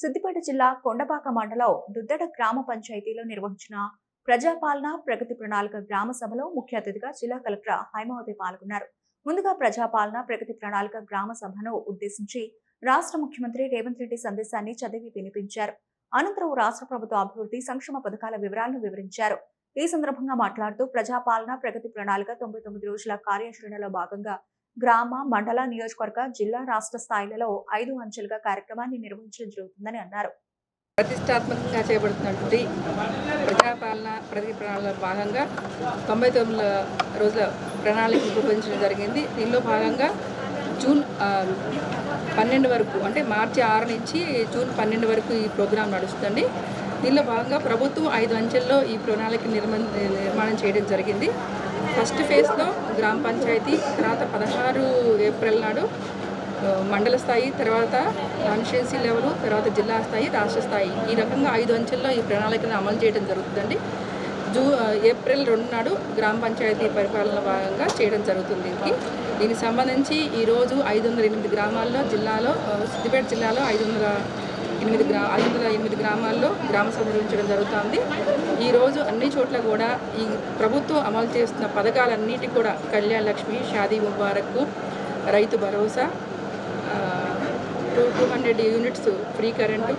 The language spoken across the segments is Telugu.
సిద్దిపేట జిల్లా కొండపాక మండలం దుద్దడ గ్రామ పంచాయతీలో నిర్వహించిన ప్రజాపాలన ప్రగతి ప్రణాళిక గ్రామ సభలో ముఖ్య అతిథిగా జిల్లా కలెక్టర్ హైమావతి పాల్గొన్నారు. ముందుగా ప్రజాపాలన ప్రగతి ప్రణాళిక గ్రామ సభను ఉద్దేశించి రాష్ట్ర ముఖ్యమంత్రి రేవంత్ రెడ్డి సందేశాన్ని చదివి వినిపించారు. అనంతరం రాష్ట్ర ప్రభుత్వ అభివృద్ధి సంక్షేమ పథకాల వివరాలను వివరించారు. ఈ సందర్భంగా మాట్లాడుతూ ప్రజాపాలన ప్రగతి ప్రణాళిక 99 రోజుల కార్యాచరణలో భాగంగా గ్రామ, మండల, నియోజకవర్గ, జిల్లా, రాష్ట్ర స్థాయిలలో 5 అంచెలుగా కార్యక్రమాన్ని నిర్వహించడం జరుగుతుందని అన్నారు. ప్రతిష్టాత్మకంగా చేపడుతున్నటువంటి ప్రజాపాలన ప్రగతి ప్రణాళికలో భాగంగా 99 రోజుల ప్రణాళిక రూపొందించడం జరిగింది. దీనిలో భాగంగా జూన్ 12 వరకు అంటే మార్చి 6 నుంచి జూన్ 12 వరకు ఈ ప్రోగ్రాం నడుస్తుంది. దీనిలో భాగంగా ప్రభుత్వం 5 అంచెల్లో ఈ ప్రణాళిక నిర్మాణం చేయడం జరిగింది. ఫస్ట్ ఫేజ్లో గ్రామ పంచాయతీ, తర్వాత 16 ఏప్రిల్ నాడు మండల స్థాయి, తర్వాత కాన్స్టిట్యున్సీ లెవెల్, తర్వాత జిల్లా స్థాయి, రాష్ట్ర స్థాయి, ఈ రకంగా 5 అంచెల్లో ఈ ప్రణాళికను అమలు చేయడం జరుగుతుందండి. ఏప్రిల్ 2 నాడు గ్రామ పంచాయతీ పరిపాలన భాగంగా చేయడం జరుగుతుంది. దీనికి సంబంధించి ఈరోజు 508 గ్రామాల్లో సిద్దిపేట జిల్లాలో 508 గ్రామాల్లో గ్రామ సభ నిర్వహించడం జరుగుతుంది. ఈరోజు అన్ని చోట్ల కూడా ఈ ప్రభుత్వం అమలు చేస్తున్న పథకాలన్నిటి కూడా Kalyana Lakshmi, Shaadi Mubarak, Rythu Bharosa, 200 units free current,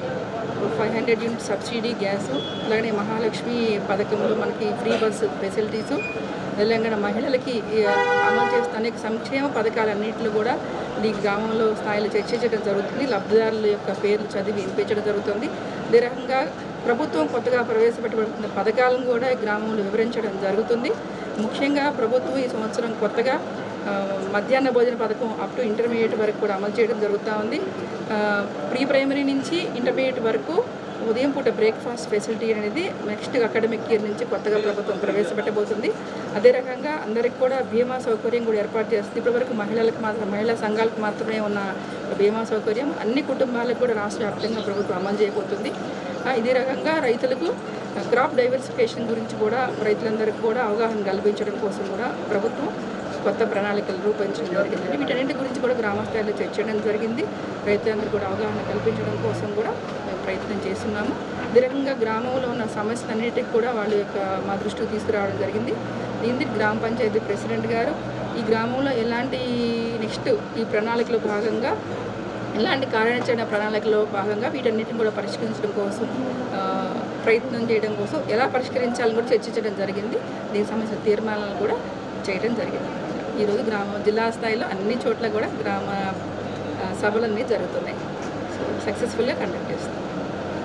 500 units subsidy gas, అలాగే మహాలక్ష్మి పథకంలో మనకి ఫ్రీ బస్సు ఫెసిలిటీసు, తెలంగాణ మహిళలకి అమలు చేస్తున్న అనేక సంక్షేమ పథకాలన్నింటిలో కూడా ఈ గ్రామంలో స్థాయిలో చర్చించడం జరుగుతుంది. లబ్ధిదారుల యొక్క పేర్లు చదివి వినిపించడం జరుగుతుంది. అదే రకంగా ప్రభుత్వం కొత్తగా ప్రవేశపెట్టబడుతున్న పథకాలను కూడా ఈ గ్రామంలో వివరించడం జరుగుతుంది. ముఖ్యంగా ప్రభుత్వం ఈ సంవత్సరం కొత్తగా మధ్యాహ్న భోజన పథకం అప్ టు ఇంటర్మీడియట్ వరకు కూడా అమలు చేయడం జరుగుతూ ఉంది. ప్రీ ప్రైమరీ నుంచి ఇంటర్మీడియట్ వరకు ఉదయం పూట బ్రేక్ఫాస్ట్ ఫెసిలిటీ అనేది నెక్స్ట్ అకాడమిక్ ఇయర్ నుంచి కొత్తగా ప్రభుత్వం ప్రవేశపెట్టబోతుంది. అదే రకంగా అందరికి కూడా బీమా సౌకర్యం కూడా ఏర్పాటు చేస్తుంది. ఇప్పటివరకు మహిళా సంఘాలకు మాత్రమే ఉన్న బీమా సౌకర్యం అన్ని కుటుంబాలకు కూడా రాష్ట్ర వ్యాప్తంగా ప్రభుత్వం అమలు చేయబోతుంది. ఇదే రకంగా రైతులకు క్రాప్ డైవర్సిఫికేషన్ గురించి కూడా రైతులందరికీ కూడా అవగాహన కల్పించడం కోసం కూడా ప్రభుత్వం కొత్త ప్రణాళికలు రూపొందించడం జరిగిందండి. వీటన్నింటి గురించి కూడా గ్రామ స్థాయిలో చర్చించడం జరిగింది. రైతులందరూ కూడా అవగాహన కల్పించడం కోసం కూడా మేము ప్రయత్నం చేస్తున్నాము. అదే రకంగా గ్రామంలో ఉన్న సమస్యలన్నిటికీ కూడా వాళ్ళ యొక్క మా దృష్టికి తీసుకురావడం జరిగింది. దీనికి గ్రామ పంచాయతీ ప్రెసిడెంట్ గారు ఈ గ్రామంలో ఎలాంటి నెక్స్ట్ ఈ ప్రణాళికలో భాగంగా ఎలాంటి కార్యాచరణ ప్రణాళికలో భాగంగా వీటన్నిటిని కూడా పరిష్కరించడం కోసం ప్రయత్నం చేయడం కోసం ఎలా పరిష్కరించాలని కూడా చర్చించడం జరిగింది. దీనికి సంబంధించిన తీర్మానాలు కూడా చేయడం జరిగింది. ఈరోజు జిల్లా స్థాయిలో అన్ని చోట్ల కూడా గ్రామ సభలన్నీ జరుగుతున్నాయి. సక్సెస్ఫుల్గా కండక్ట్ చేస్తాం.